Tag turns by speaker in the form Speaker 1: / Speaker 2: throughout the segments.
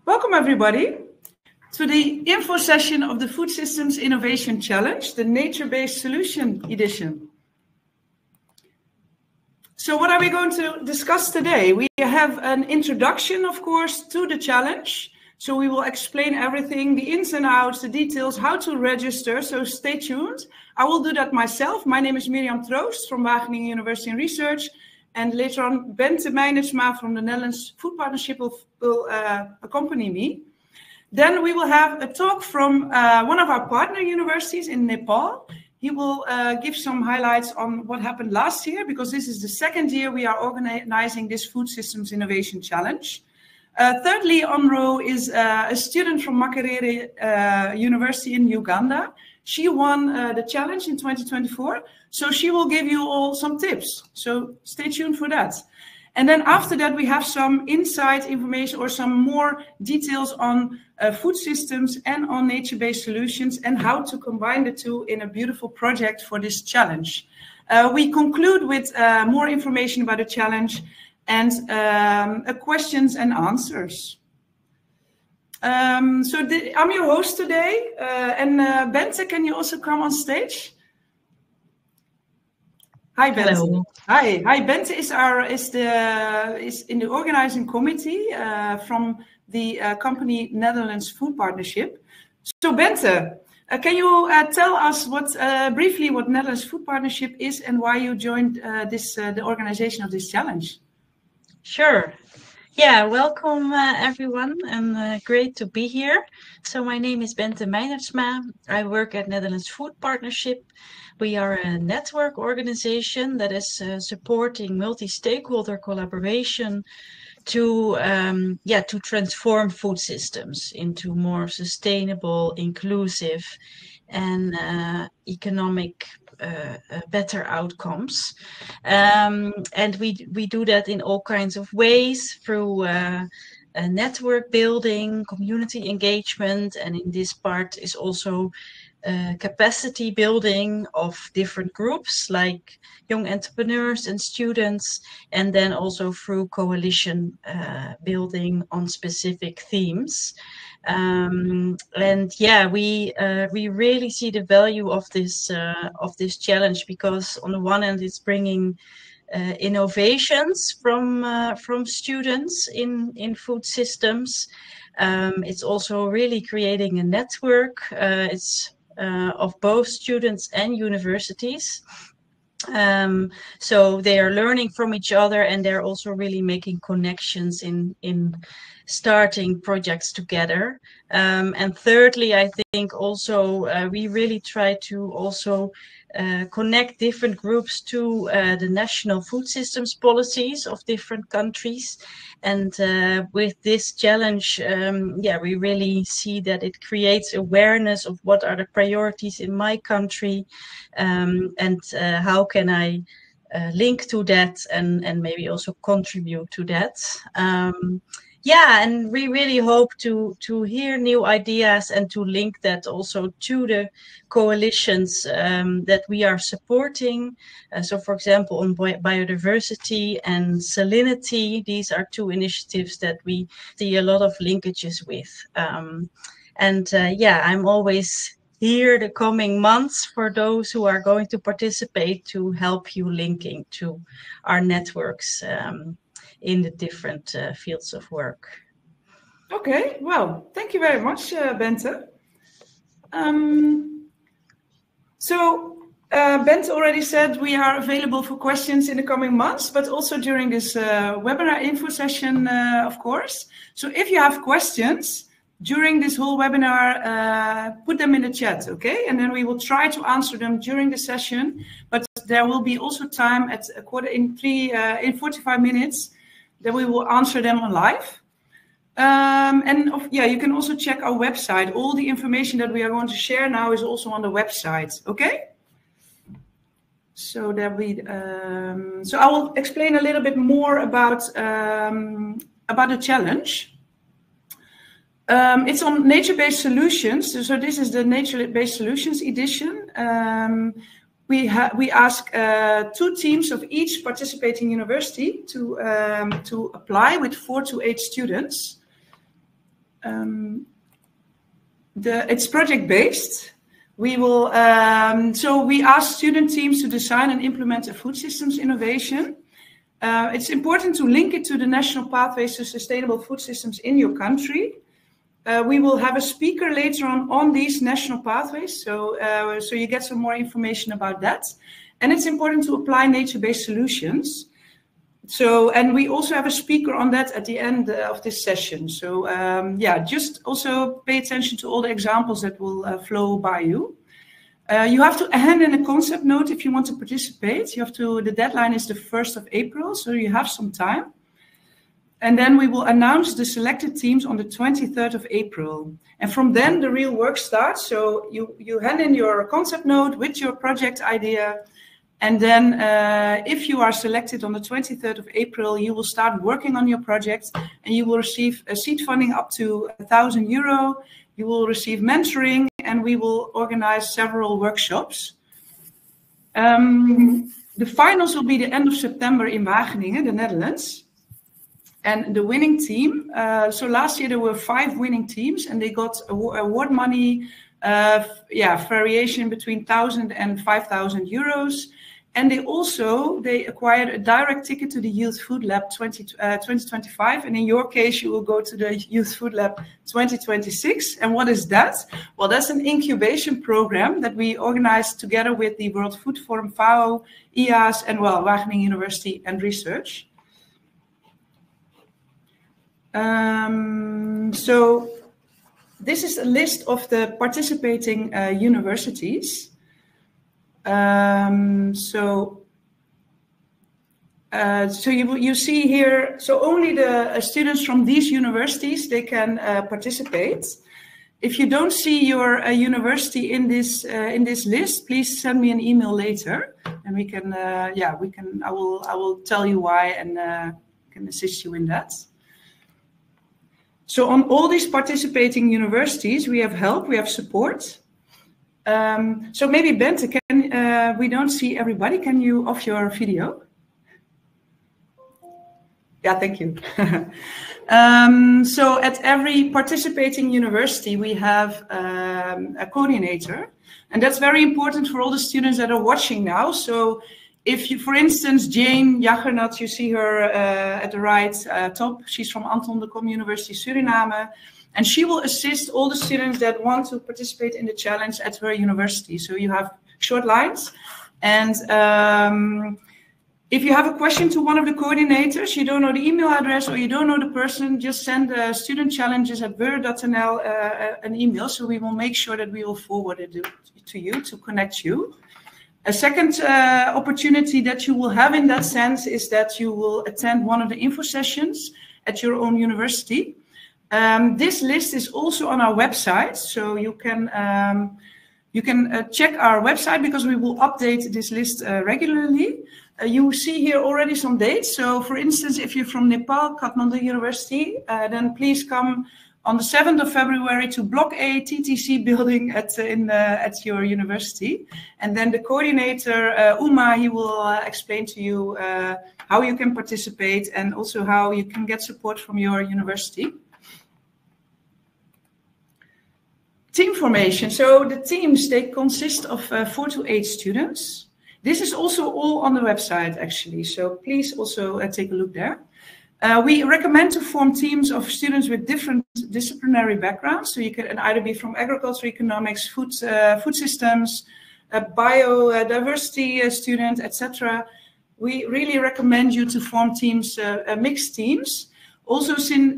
Speaker 1: Welcome everybody to the info session of the Food Systems Innovation Challenge, the Nature-Based Solution Edition. So what are we going to discuss today? We have an introduction, of course, to the challenge. So we will explain everything, the ins and outs, the details, how to register, so stay tuned. I will do that myself. My name is Mirjam Troost from Wageningen University and Research. And later on, Bente Meinertsma from the Netherlands Food Partnership will accompany me. Then we will have a talk from one of our partner universities in Nepal. He will give some highlights on what happened last year, because this is the second year we are organizing this Food Systems Innovation Challenge. Thirdly, on row is a student from Makerere University in Uganda. She won the challenge in 2024, so she will give you all some tips. So stay tuned for that. And then after that, we have some insight information or some more details on food systems and on nature-based solutions and how to combine the two in a beautiful project for this challenge. We conclude with more information about the challenge and questions and answers. I'm your host today, and Bente, can you also come on stage? Hi, Bente.
Speaker 2: Hello.
Speaker 1: Hi. Bente is in the organizing committee from the company Netherlands Food Partnership. So, Bente, can you tell us briefly what Netherlands Food Partnership is and why you joined the organization of this challenge?
Speaker 2: Sure. Yeah, welcome everyone, and great to be here. So my name is Bente Meinertsma. I work at Netherlands Food Partnership. We are a network organization that is supporting multi-stakeholder collaboration to transform food systems into more sustainable, inclusive, and economic better outcomes, and we do that in all kinds of ways through network building, community engagement, and in this part is also capacity building of different groups like young entrepreneurs and students, and then also through coalition building on specific themes. And yeah, we really see the value of this challenge, because on the one hand it's bringing innovations from students in food systems. It's also really creating a network. It's of both students and universities. So they are learning from each other, and they're also really making connections in starting projects together. And thirdly, I think also we really try to also connect different groups to the national food systems policies of different countries. And with this challenge, we really see that it creates awareness of what are the priorities in my country, and how can I link to that and maybe also contribute to that. And we really hope to hear new ideas and to link that also to the coalitions that we are supporting. So, for example, on biodiversity and salinity, these are two initiatives that we see a lot of linkages with. I'm always here the coming months for those who are going to participate to help you linking to our networks in the different fields of work.
Speaker 1: Okay, well, thank you very much, Bente. Bente already said we are available for questions in the coming months, but also during this webinar info session, of course. So if you have questions during this whole webinar, put them in the chat, okay? And then we will try to answer them during the session, but there will be also time at in 45 minutes that we will answer them on live. You can also check our website. All the information that we are going to share now is also on the website, okay? So I will explain a little bit more about the challenge. It's on nature-based solutions. So this is the nature-based solutions edition. We ask 2 teams of each participating university to apply with 4 to 8 students. it's project-based. We will, so we ask student teams to design and implement a food systems innovation. It's important to link it to the national pathways to sustainable food systems in your country. We will have a speaker later on these national pathways, so you get some more information about that. And it's important to apply nature-based solutions. So, and we also have a speaker on that at the end of this session. So, yeah, just also pay attention to all the examples that will flow by you. You have to hand in a concept note if you want to participate. You have to, the deadline is the 1st of April, so you have some time. And then we will announce the selected teams on the 23rd of April. And from then the real work starts. So you hand in your concept note with your project idea. And then if you are selected on the 23rd of April, you will start working on your project and you will receive a seed funding up to €1,000. You will receive mentoring and we will organize several workshops. The finals will be the end of September in Wageningen, the Netherlands. And the winning team, so last year there were 5 winning teams and they got award money, variation between €1,000 and €5,000. And they acquired a direct ticket to the Youth Food Lab 2025. And in your case, you will go to the Youth Food Lab 2026. And what is that? Well, that's an incubation program that we organized together with the World Food Forum, FAO, IAS, and well, Wageningen University and Research. So this is a list of the participating universities. So you see here, so only the students from these universities, they can participate. If you don't see your university in this list, please send me an email later, and we can, I will tell you why and can assist you in that. So on all these participating universities, we have help, we have support. So maybe Bente, we don't see everybody. Can you off your video? Yeah, thank you. So at every participating university, we have a coordinator. And that's very important for all the students that are watching now. So if you, for instance, Jane Jaggernat, you see her at the right top. She's from Anton de Kom University, Suriname. And she will assist all the students that want to participate in the challenge at her university. So you have short lines. And if you have a question to one of the coordinators, you don't know the email address or you don't know the person, just send studentchallenges@beur.nl an email. So we will make sure that we will forward it to you to connect you. A second opportunity that you will have in that sense is that you will attend one of the info sessions at your own university. This list is also on our website, so you can check our website because we will update this list regularly. You see here already some dates. So, for instance, if you're from Nepal, Kathmandu University, then please come on the 7th of February to Block A TTC building at your university. And then the coordinator, Uma, he will explain to you how you can participate and also how you can get support from your university. Team formation. So the teams, they consist of 4 to 8 students. This is also all on the website, actually. So please also take a look there. We recommend to form teams of students with different disciplinary backgrounds. So you can either be from agriculture, economics, food systems, biodiversity student, etc. We really recommend you to form teams, mixed teams. Also,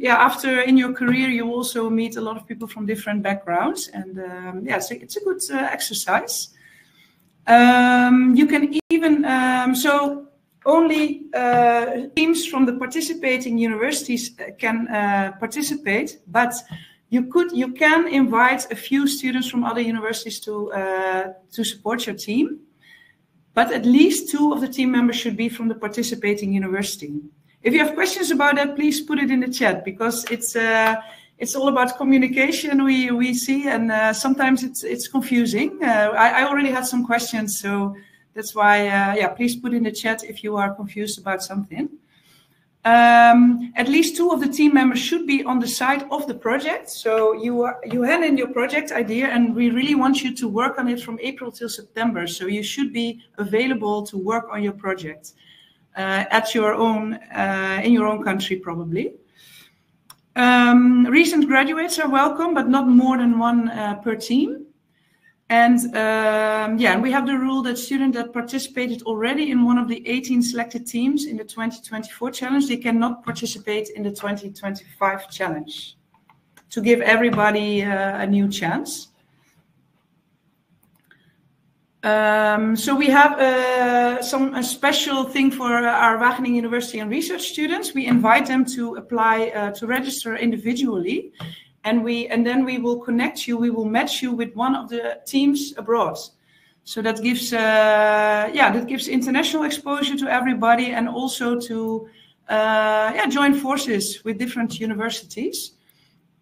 Speaker 1: after in your career, you also meet a lot of people from different backgrounds, and it's a good exercise. You can even only teams from the participating universities can participate, but you can invite a few students from other universities to support your team. But at least 2 of the team members should be from the participating university. If you have questions about that, please put it in the chat because it's all about communication we see, and sometimes it's confusing. I already had some questions, so that's why please put in the chat if you are confused about something. At least 2 of the team members should be on the side of the project. So you hand in your project idea, and we really want you to work on it from April till September. So you should be available to work on your project at your own in your own country, probably. Recent graduates are welcome, but not more than 1 per team. And we have the rule that students that participated already in one of the 18 selected teams in the 2024 challenge, they cannot participate in the 2025 challenge, to give everybody a new chance. So we have a special thing for our Wageningen University and research students. We invite them to apply to register individually. And then we will connect you. We will match you with one of the teams abroad. So that gives international exposure to everybody, and also to join forces with different universities.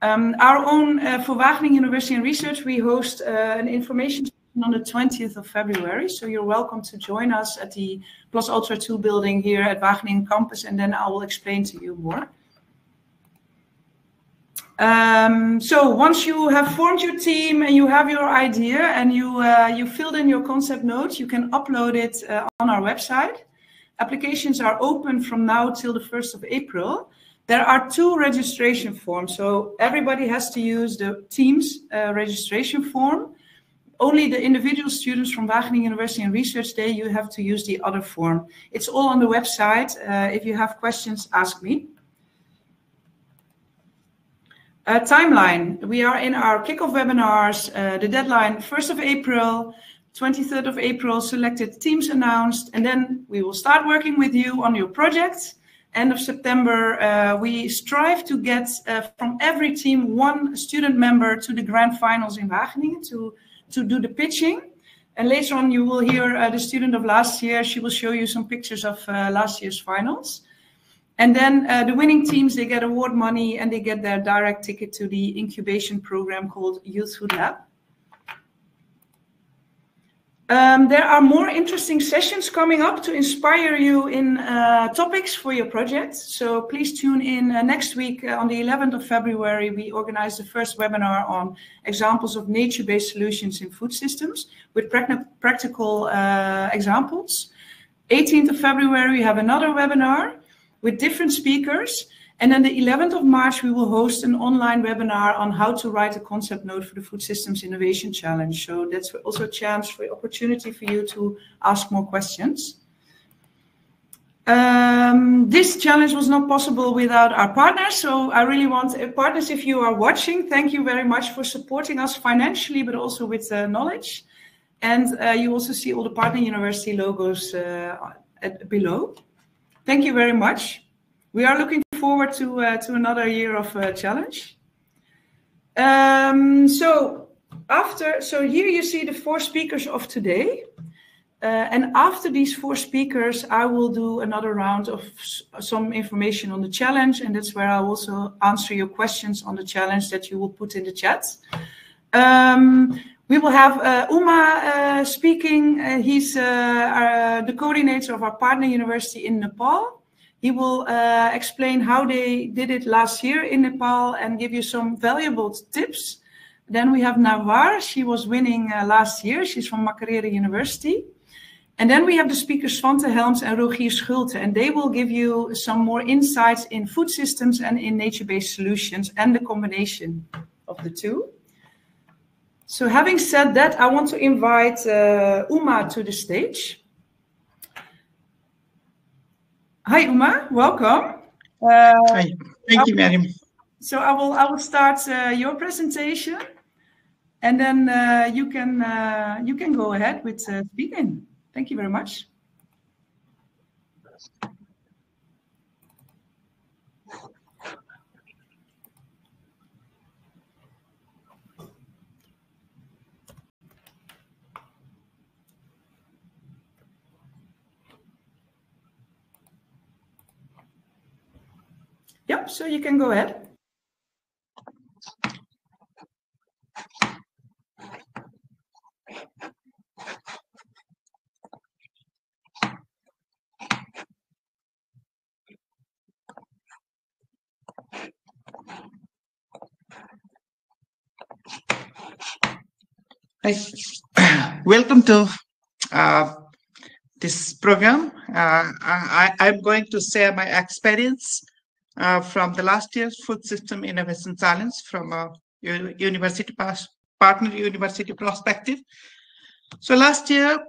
Speaker 1: Our own for Wageningen University and Research, we host an information session on the 20th of February. So you're welcome to join us at the Plus Ultra 2 building here at Wageningen campus, and then I will explain to you more. So once you have formed your team and you have your idea and you filled in your concept notes, you can upload it on our website. Applications are open from now till the 1st of April. There are 2 registration forms, so everybody has to use the team's registration form. Only the individual students from Wageningen University and Research Day, you have to use the other form. It's all on the website. If you have questions, ask me. Timeline. We are in our kickoff webinars. The deadline 1st of April, 23rd of April, selected teams announced, and then we will start working with you on your project. End of September, we strive to get from every team 1 student member to the grand finals in Wageningen to do the pitching. And later on, you will hear the student of last year. She will show you some pictures of last year's finals. And then the winning teams, they get award money and they get their direct ticket to the incubation program called Youth Food Lab. There are more interesting sessions coming up to inspire you in topics for your project. So please tune in next week on the 11th of February. We organize the first webinar on examples of nature-based solutions in food systems with practical examples. 18th of February, we have another webinar with different speakers. And then the 11th of March, we will host an online webinar on how to write a concept note for the Food Systems Innovation Challenge. So that's also a chance for opportunity for you to ask more questions. This challenge was not possible without our partners. So I really want partners, if you are watching, thank you very much for supporting us financially, but also with knowledge. And you also see all the partner university logos below. Thank you very much. We are looking forward to another year of challenge. So here you see the 4 speakers of today. And after these 4 speakers, I will do another round of some information on the challenge. And that's where I'll also answer your questions on the challenge that you will put in the chat. We will have Uma speaking. He's the coordinator of our partner university in Nepal. He will explain how they did it last year in Nepal and give you some valuable tips. Then we have Nawar. She was winning last year. She's from Makerere University. And then we have the speakers Svante Helms and Rogier Schulte, and they will give you some more insights in food systems and in nature-based solutions and the combination of the 2. So having said that, I want to invite Uma to the stage. Hi, Uma. Welcome.
Speaker 3: Hi. Thank you, Miriam.
Speaker 1: So I will start your presentation, and then you can go ahead with speaking. Thank you very much. Yep, so you can go ahead.
Speaker 3: Welcome to this program. I'm going to share my experience from the last year's Food System Innovation Challenge from a university partner university perspective. So last year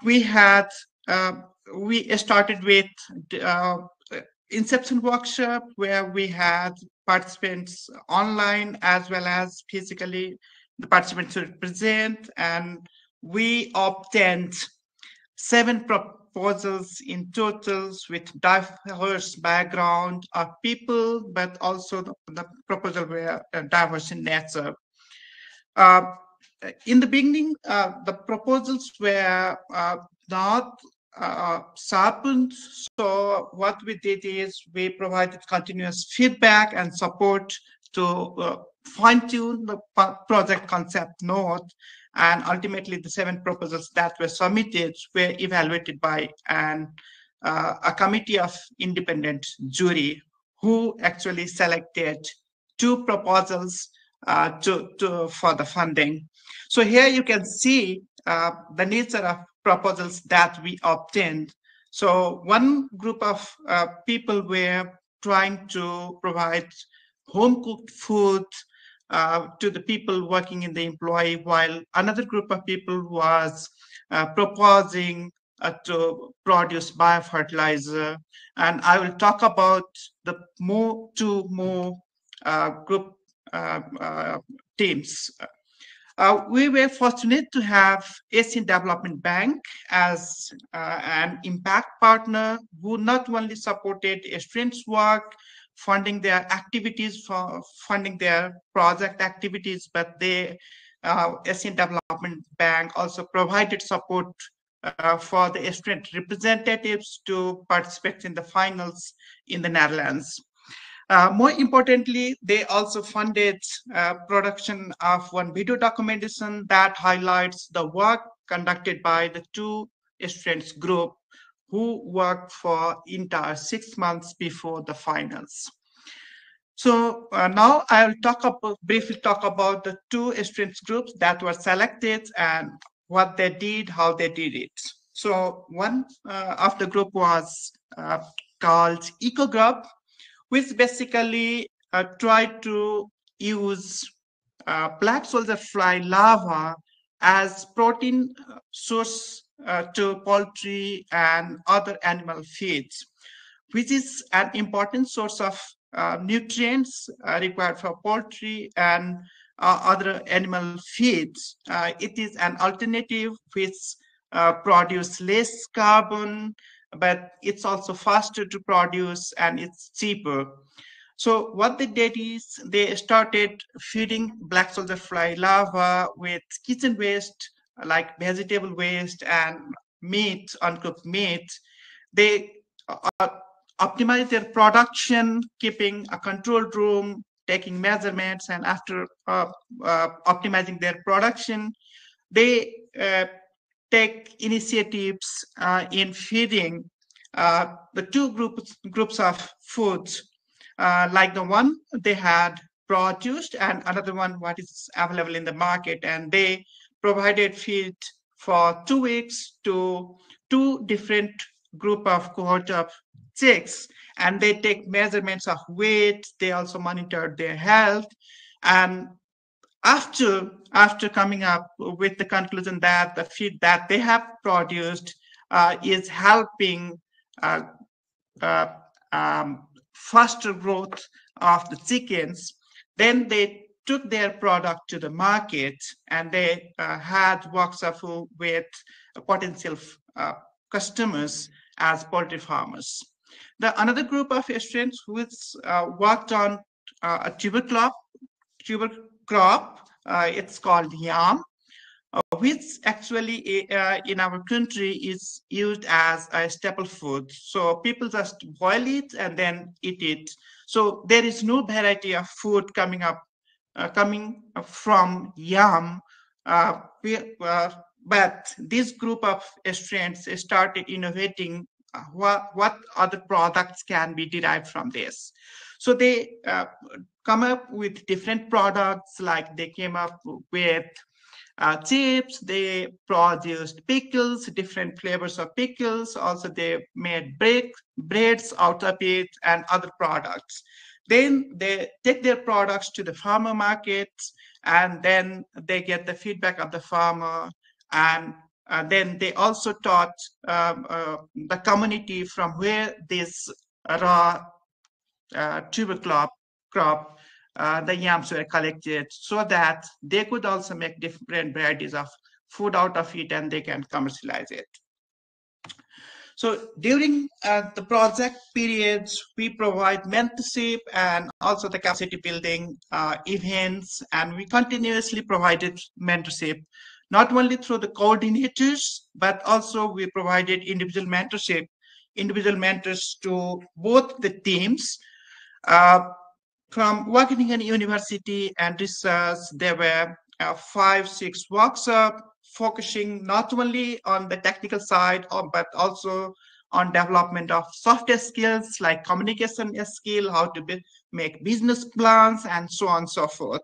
Speaker 3: we started with inception workshop where we had participants online as well as physically. The participants would present, and we obtained 7 proposals in totals with diverse background of people, but also the proposal were diverse in nature. In the beginning, the proposals were not sharpened. So what we did is we provided continuous feedback and support to fine-tune the project concept note, and ultimately the 7 proposals that were submitted were evaluated by a committee of independent jury who actually selected 2 proposals for the funding. So here you can see the nature of proposals that we obtained. So one group of people were trying to provide home-cooked food to the people working in the employee, while another group of people was proposing to produce biofertilizer. And I will talk about the two more group teams. We were fortunate to have Asian Development Bank as an impact partner who not only supported students' work, funding their activities, for funding their project activities, but Asian Development Bank also provided support for the student representatives to participate in the finals in the Netherlands. More importantly, they also funded production of one video documentation that highlights the work conducted by the 2 students group who worked for entire 6 months before the finals. So now I'll briefly talk about the 2 students groups that were selected and what they did, how they did it. So one of the group was called EcoGrub, which basically tried to use black soldier fly larva as protein source to poultry and other animal feeds, which is an important source of nutrients required for poultry and other animal feeds. It is an alternative which produces less carbon, but it's also faster to produce and it's cheaper. So what they did is they started feeding black soldier fly larvae with kitchen waste like vegetable waste and meat, uncooked meat. They optimize their production, keeping a controlled room, taking measurements, and after optimizing their production, they take initiatives in feeding the 2 groups of foods, like the one they had produced and another one what is available in the market, and they provided feed for 2 weeks to 2 different group of cohort of chicks, and they take measurements of weight. They also monitor their health, and after coming up with the conclusion that the feed that they have produced is helping faster growth of the chickens, then they took their product to the market and they had workshops with potential customers as poultry farmers. Another group of students who worked on a tuber crop, it's called yam, which actually in our country is used as a staple food. So people just boil it and then eat it. So there is no variety of food coming from yam. But this group of students started innovating what other products can be derived from this. So they come up with different products, like they came up with chips, they produced pickles, different flavors of pickles. Also, they made breads out of it and other products. Then they take their products to the farmer markets, and then they get the feedback of the farmer. And then they also taught the community from where this raw tuber crop, the yams were collected, so that they could also make different varieties of food out of it and they can commercialize it. So during the project periods, we provide mentorship and also the capacity building events, and we continuously provided mentorship, not only through the coordinators, but also we provided individual mentorship, individual mentors to both the teams. From Wageningen University and research, there were 5-6 workshops focusing not only on the technical side, but also on development of software skills like communication skill, how to make business plans, and so on and so forth.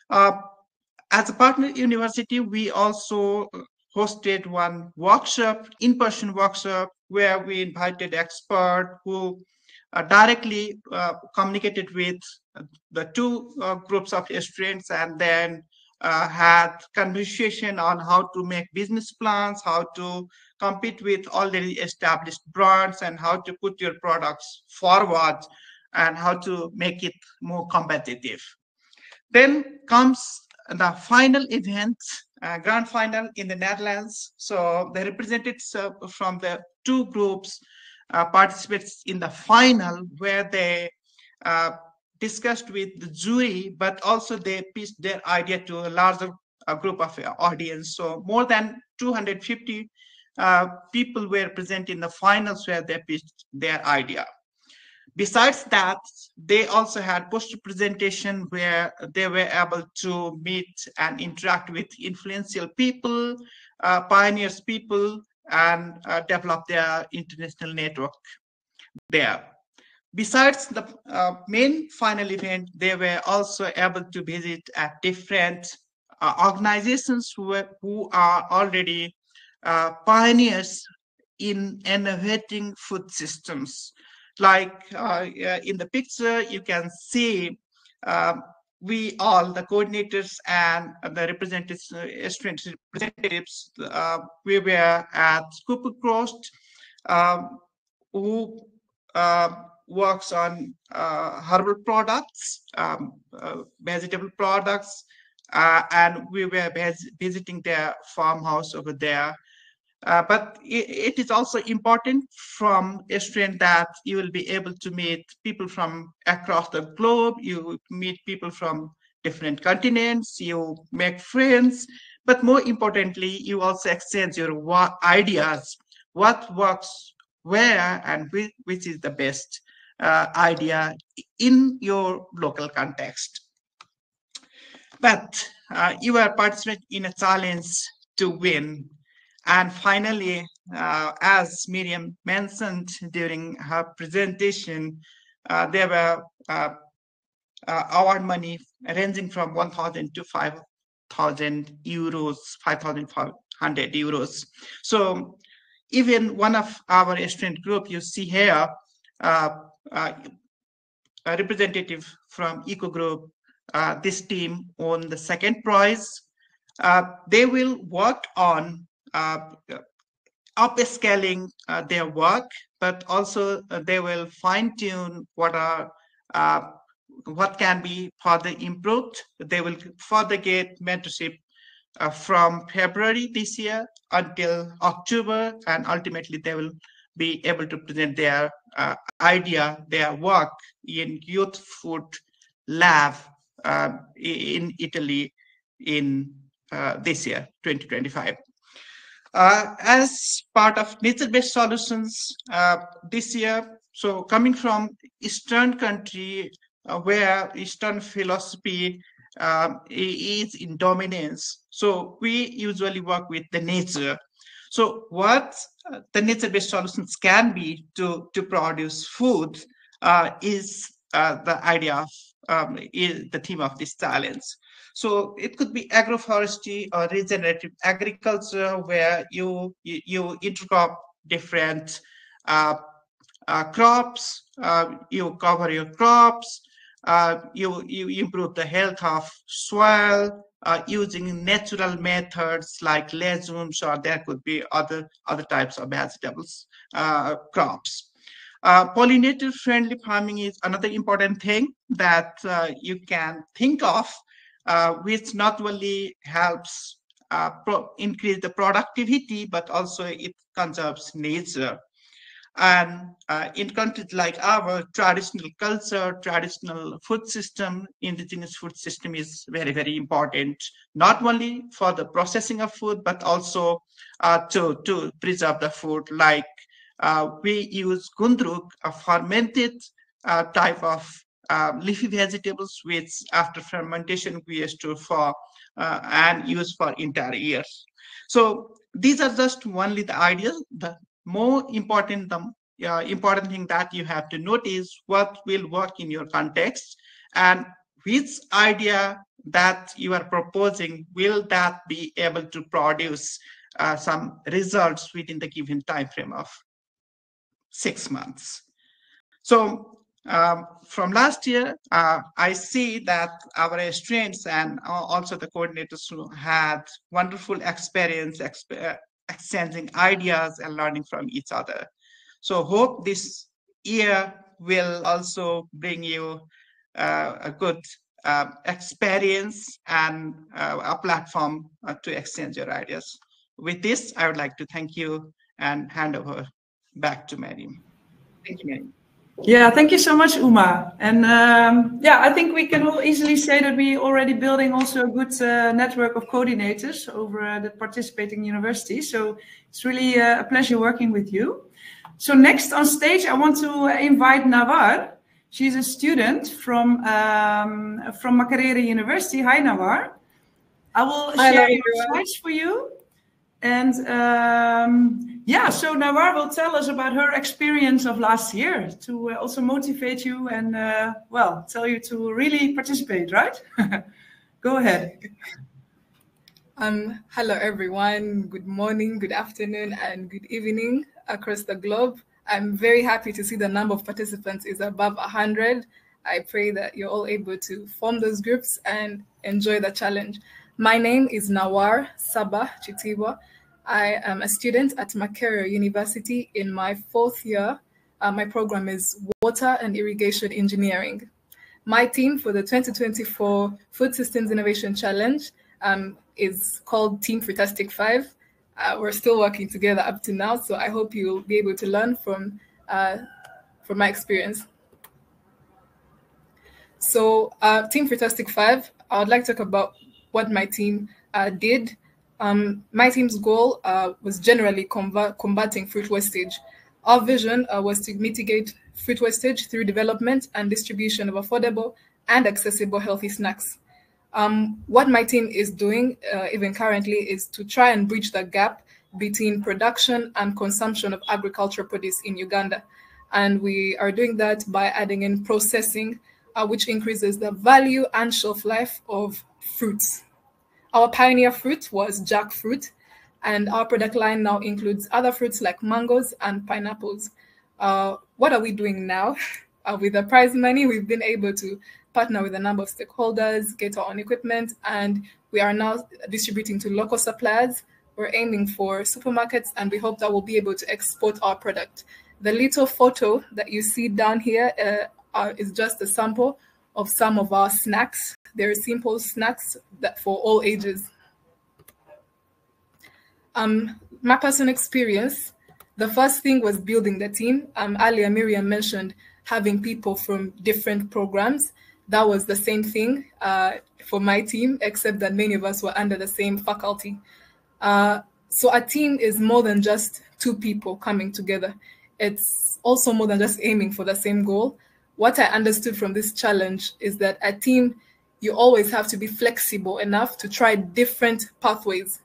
Speaker 3: As a partner university, we also hosted one workshop, in-person workshop, where we invited experts who directly communicated with the two groups of students, and then had conversation on how to make business plans, how to compete with already established brands, and how to put your products forward, and how to make it more competitive. Then comes the final event, grand final in the Netherlands. So the representatives from the two groups participates in the final, where they discussed with the jury, but also they pitched their idea to a larger group of audience. So more than 250 people were present in the finals where they pitched their idea. Besides that, they also had poster presentation where they were able to meet and interact with influential people, pioneers people, and develop their international network there. Besides the main final event, they were also able to visit at different organizations who are already pioneers in innovating food systems. Like in the picture, you can see we all, the coordinators and the representatives, student representatives, we were at Cooper Crossed, who works on herbal products, vegetable products, and we were visiting their farmhouse over there. But it is also important from a student that you will be able to meet people from across the globe. You meet people from different continents, you make friends, but more importantly, you also exchange your ideas, what works where, and which is the best idea in your local context. But you are participating in a challenge to win. And finally, as Miriam mentioned during her presentation, there were award money ranging from 1,000 to 5,000 euros, 5,500 euros. So even one of our student group, you see here, a representative from Eco Group, this team won the second prize. They will work on upscaling their work, but also they will fine-tune what can be further improved. They will further get mentorship from February this year until October, and ultimately they will be able to present their idea, their work in Youth Food Lab in Italy in this year, 2025. As part of nature-based solutions this year, so coming from Eastern country where Eastern philosophy is in dominance, so we usually work with the nature. So what the nature-based solutions can be to produce food is the idea of is the theme of this challenge. So it could be agroforestry or regenerative agriculture, where you intercrop different crops, you cover your crops, you improve the health of soil using natural methods like legumes, or there could be other types of vegetables, crops. Pollinator-friendly farming is another important thing that you can think of, which not only helps increase the productivity, but also it conserves nature. And in countries like our, traditional culture, traditional food system, indigenous food system is very, very important, not only for the processing of food, but also to preserve the food. Like we use gundruk, a fermented type of leafy vegetables, which after fermentation we store for and use for entire years. So these are just only the ideas. The more important, the important thing that you have to notice what will work in your context, and which idea that you are proposing, will that be able to produce some results within the given time frame of 6 months. So from last year, I see that our students and also the coordinators who had wonderful experience exchanging ideas and learning from each other. So hope this year will also bring you a good experience and a platform to exchange your ideas. With this, I would like to thank you and hand over back to Mariam. Thank you, Mariam.
Speaker 1: Yeah, thank you so much, Uma. And yeah, I think we can all easily say that we already building also a good network of coordinators over the participating universities. So it's really a pleasure working with you. So next on stage, I want to invite Nawar. She's a student from Makerere University. Hi, Nawar. I will share your slides for you. And yeah, so Nawar will tell us about her experience of last year to also motivate you and, well, tell you to really participate, right? Go ahead.
Speaker 4: Hello, everyone. Good morning, good afternoon, and good evening across the globe. I'm very happy to see the number of participants is above 100. I pray that you're all able to form those groups and enjoy the challenge. My name is Nawar Saba Chitibwa. I am a student at Makerere University in my 4th year. My program is Water and Irrigation Engineering. My team for the 2024 Food Systems Innovation Challenge is called Team Frutastic 5. We're still working together up to now, so I hope you'll be able to learn from my experience. So Team Frutastic 5, I would like to talk about what my team did. My team's goal was generally combating fruit wastage. Our vision was to mitigate fruit wastage through development and distribution of affordable and accessible healthy snacks. What my team is doing, even currently, is to try and bridge the gap between production and consumption of agricultural produce in Uganda. And we are doing that by adding in processing, which increases the value and shelf life of fruits. Our pioneer fruit was jackfruit, and our product line now includes other fruits like mangoes and pineapples. What are we doing now? With the prize money, we've been able to partner with a number of stakeholders, get our own equipment, and we are now distributing to local suppliers. We're aiming for supermarkets, and we hope that we'll be able to export our product. The little photo that you see down here is just a sample of some of our snacks. They're simple snacks that for all ages. My personal experience, the first thing was building the team. Earlier, Miriam mentioned having people from different programs. That was the same thing for my team, except that many of us were under the same faculty. So a team is more than just 2 people coming together. It's also more than just aiming for the same goal. What I understood from this challenge is that a team, you always have to be flexible enough to try different pathways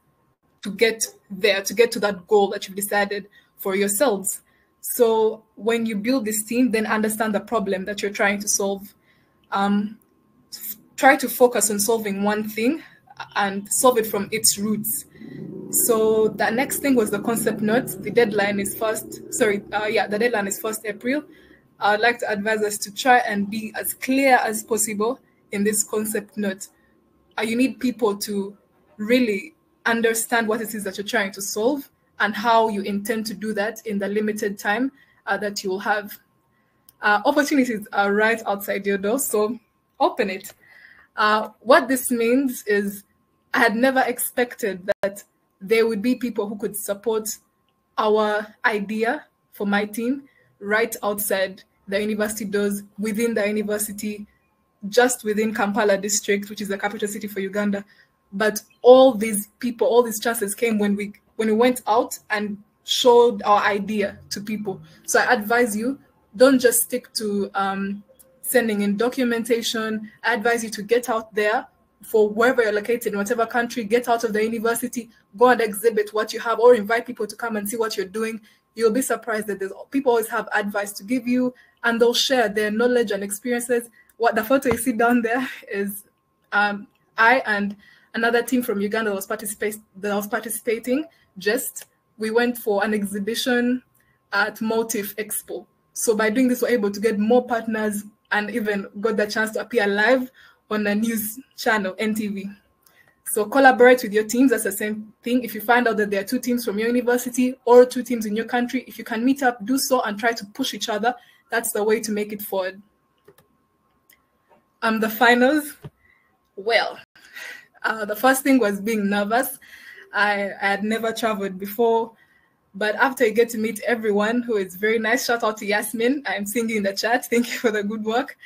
Speaker 4: to get there, to get to that goal that you've decided for yourselves. So when you build this team, then understand the problem that you're trying to solve. try to focus on solving one thing and solve it from its roots. So the next thing was the concept note. The deadline is the deadline is 1st April. I'd like to advise us to try and be as clear as possible in this concept note. You need people to really understand what it is that you're trying to solve and how you intend to do that in the limited time that you will have. Opportunities are right outside your door, so open it. What this means is I had never expected that there would be people who could support our idea for my team right outside the university doors, within the university, just within Kampala district, which is the capital city for Uganda. But all these people, all these chances came when we went out and showed our idea to people. So I advise you, don't just stick to sending in documentation. I advise you to get out there for wherever you're located, in whatever country, get out of the university, go and exhibit what you have, or invite people to come and see what you're doing. You'll be surprised that people always have advice to give you, and they'll share their knowledge and experiences. What the photo you see down there is I and another team from Uganda that was participating. We went for an exhibition at Motif Expo. So by doing this, we're able to get more partners and even got the chance to appear live on a news channel, NTV. So collaborate with your teams. That's the same thing. If you find out that there are 2 teams from your university or 2 teams in your country, if you can meet up, do so and try to push each other. That's the way to make it forward. The finals. Well, the first thing was being nervous. I had never traveled before, but after you get to meet everyone who is very nice, shout out to Yasmin. I'm seeing you in the chat. Thank you for the good work.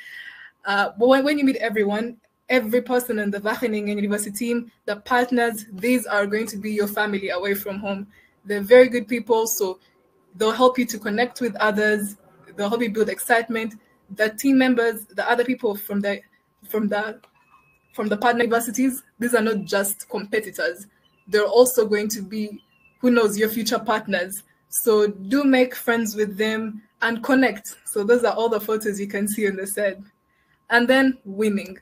Speaker 4: But when you meet everyone, every person in the Wageningen University team, the partners, these are going to be your family away from home. They're very good people, so they'll help you to connect with others. They'll help you build excitement. The team members, the other people from the partner universities, these are not just competitors. They're also going to be, who knows, your future partners. So do make friends with them and connect. So those are all the photos you can see on the side. And then winning.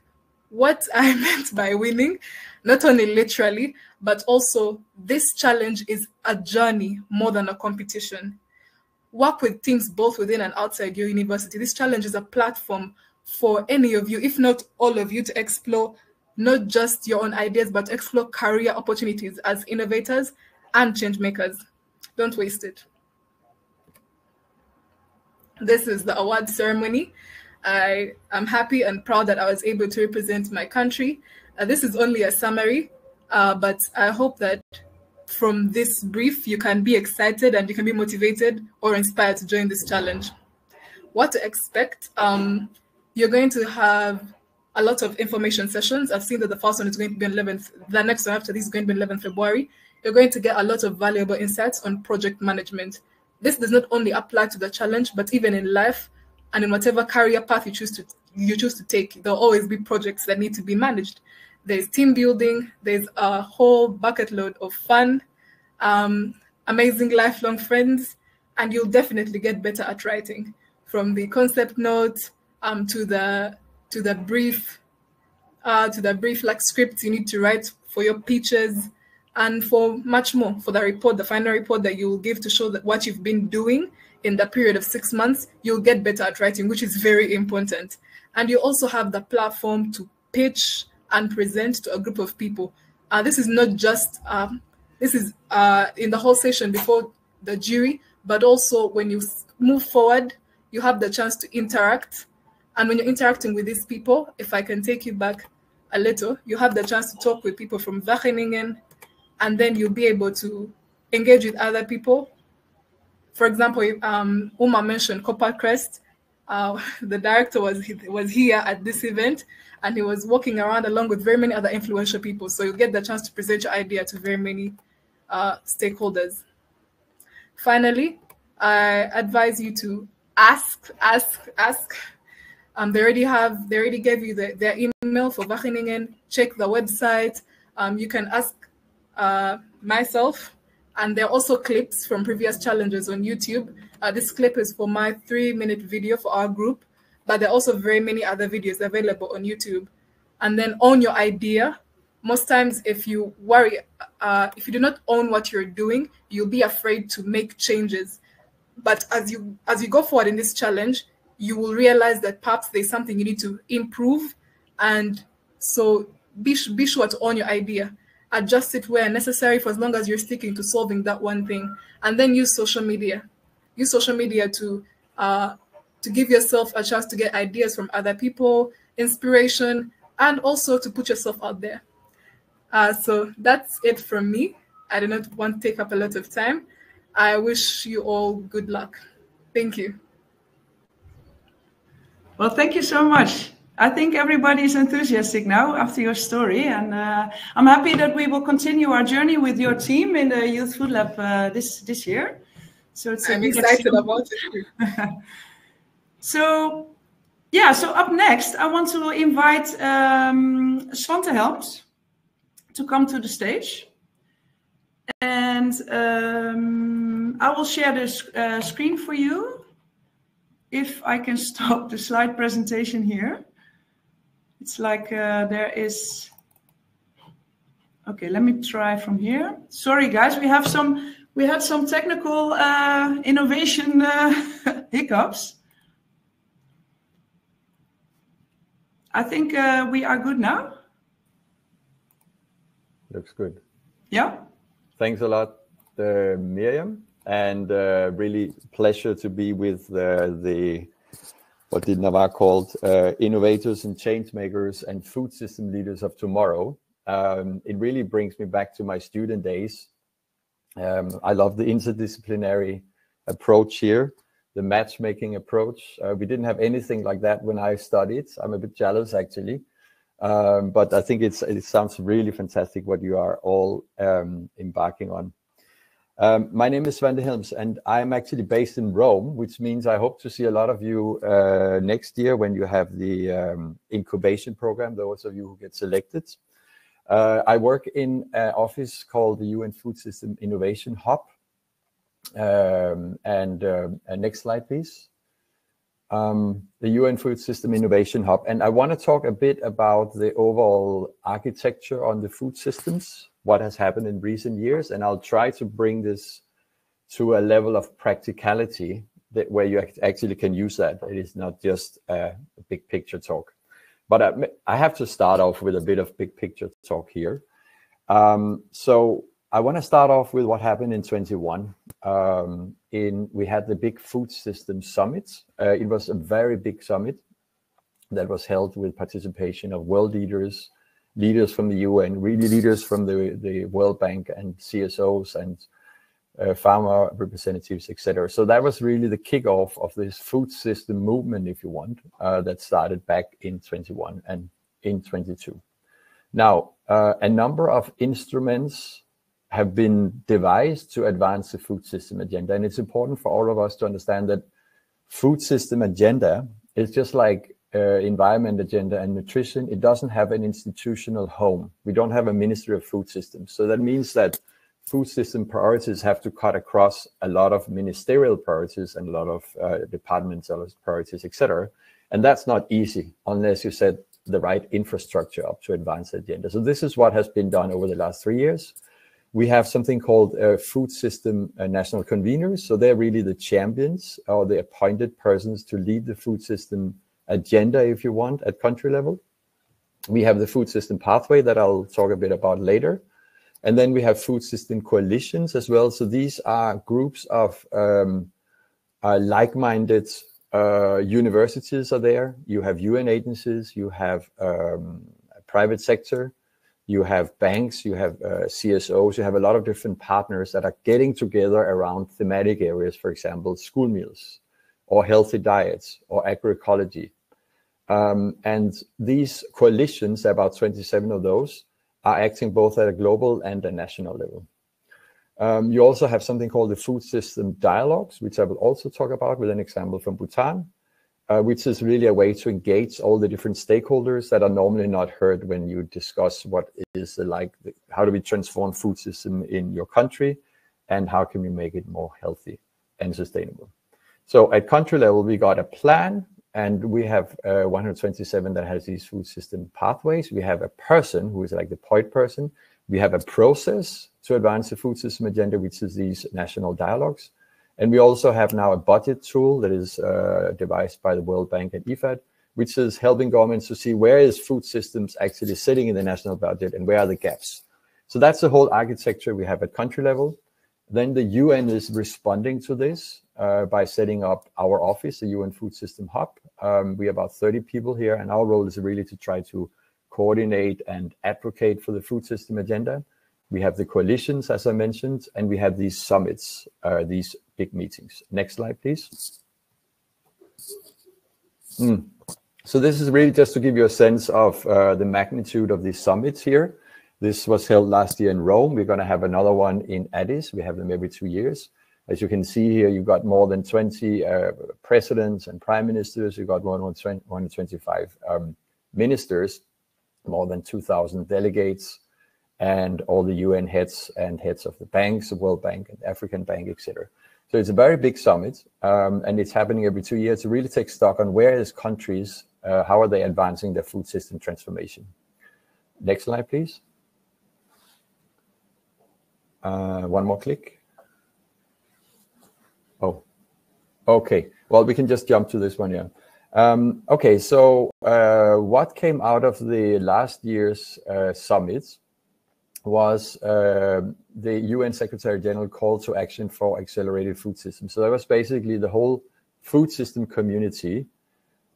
Speaker 4: What I meant by winning, not only literally, but also this challenge is a journey more than a competition. Work with teams both within and outside your university. This challenge is a platform for any of you, if not all of you, to explore not just your own ideas, but explore career opportunities as innovators and change makers. Don't waste it. This is the award ceremony. I am happy and proud that I was able to represent my country. This is only a summary, but I hope that from this brief, you can be excited and you can be motivated or inspired to join this challenge. What to expect? You're going to have a lot of information sessions. I've seen that the first one is going to be on 11th. The next one after this is going to be 11th February. You're going to get a lot of valuable insights on project management. This does not only apply to the challenge, but even in life and in whatever career path you choose to take. There'll always be projects that need to be managed. There's team building. There's a whole bucket load of fun, amazing lifelong friends, and you'll definitely get better at writing. From the concept note to the brief like scripts you need to write for your pitches, and for much more, for the report, the final report that you will give to show that what you've been doing in the period of 6 months, you'll get better at writing, which is very important. And you also have the platform to pitch and present to a group of people. This is not just, this is in the whole session before the jury, but also when you move forward, you have the chance to interact. And when you're interacting with these people, if I can take you back a little, you have the chance to talk with people from Wageningen, and then you'll be able to engage with other people. For example, Uma mentioned Copper Crest. The director was here at this event, and he was walking around along with very many other influential people. So you'll get the chance to present your idea to very many stakeholders. Finally, I advise you to ask. They already gave you their email for Wageningen. Check the website. You can ask myself, and there are also clips from previous challenges on YouTube. This clip is for my 3-minute video for our group, but there are also very many other videos available on YouTube. and then own your idea. Most times, if you worry, if you do not own what you're doing, you'll be afraid to make changes. But as you go forward in this challenge, you will realize that perhaps there's something you need to improve, and so be sure to own your idea. Adjust it where necessary, for as long as you're sticking to solving that one thing, and then use social media. Use social media to give yourself a chance to get ideas from other people, inspiration, and also to put yourself out there. So that's it from me. I do not want to take up a lot of time. I wish you all good luck. Thank you.
Speaker 1: Well, thank you so much. I think everybody's enthusiastic now after your story, and I'm happy that we will continue our journey with your team in the Youth Food Lab this year. So I'm
Speaker 4: excited about it too.
Speaker 1: So up next, I want to invite Svante Helms to come to the stage. And I will share this screen for you. If I can stop the slide presentation here. It's like there is... Okay, let me try from here. Sorry, guys, we had some technical innovation hiccups. I think we are good now.
Speaker 5: Looks good.
Speaker 1: Yeah.
Speaker 5: Thanks a lot, Miriam, and really pleasure to be with what did Navarre called innovators and change makers and food system leaders of tomorrow. It really brings me back to my student days. I love the interdisciplinary approach here, the matchmaking approach. We didn't have anything like that when I studied. I'm a bit jealous, actually. But I think it sounds really fantastic what you are all embarking on. My name is Svante Helms, and I'm actually based in Rome, which means I hope to see a lot of you next year when you have the incubation program, those of you who get selected. I work in an office called the UN Food System Innovation Hub. Next slide, please. The UN Food System Innovation Hub. And I want to talk a bit about the overall architecture on the food systems, what has happened in recent years, and I'll try to bring this to a level of practicality where you actually can use that. It is not just a big picture talk. But I have to start off with a bit of big picture talk here. So I want to start off with what happened in 21. We had the big food system summit. It was a very big summit that was held with participation of world leaders from the UN, really leaders from the World Bank and CSOs and farmer representatives, etc. So that was really the kickoff of this food system movement, if you want, that started back in 21 and in 22. Now, a number of instruments have been devised to advance the food system agenda. And it's important for all of us to understand that food system agenda is just like environment agenda and nutrition. It doesn't have an institutional home. We don't have a Ministry of Food Systems. So that means that food system priorities have to cut across a lot of ministerial priorities and a lot of departmental priorities, etc. And that's not easy unless you set the right infrastructure up to advance the agenda. So this is what has been done over the last 3 years. We have something called food system national conveners. So they're really the champions or the appointed persons to lead the food system agenda, if you want, at country level. We have the food system pathway that I'll talk a bit about later. And then we have food system coalitions as well. So these are groups of like-minded universities are there. You have UN agencies, you have private sector, you have banks, you have CSOs, you have a lot of different partners that are getting together around thematic areas, for example, school meals or healthy diets or agroecology. And these coalitions, about 27 of those, are acting both at a global and a national level. You also have something called the food system dialogues, which I will also talk about with an example from Bhutan, which is really a way to engage all the different stakeholders that are normally not heard when you discuss what is how do we transform food system in your country and how can we make it more healthy and sustainable. So at country level, we got a plan and we have 127 that has these food system pathways. We have a person who is like the point person. We have a process to advance the food system agenda, which is these national dialogues. And we also have now a budget tool that is devised by the World Bank and IFAD, which is helping governments to see where is food systems actually sitting in the national budget and where are the gaps. So that's the whole architecture we have at country level. Then the UN is responding to this by setting up our office, the UN Food System Hub. We are about 30 people here, and our role is really to try to coordinate and advocate for the food system agenda. We have the coalitions, as I mentioned, and we have these summits, these big meetings. Next slide, please. So this is really just to give you a sense of the magnitude of these summits here. This was held last year in Rome. We're going to have another one in Addis. We have them every 2 years. As you can see here, you've got more than 20 presidents and prime ministers. You've got more than 125 ministers, more than 2,000 delegates, and all the UN heads and heads of the banks, the World Bank and African Bank, etc. So it's a very big summit, and it's happening every 2 years to really take stock on where is countries, how are they advancing their food system transformation. Next slide, please. One more click. Oh, okay. Well, we can just jump to this one, yeah. Okay, so what came out of the last year's summit was the UN Secretary General call to action for accelerated food systems. So that was basically the whole food system community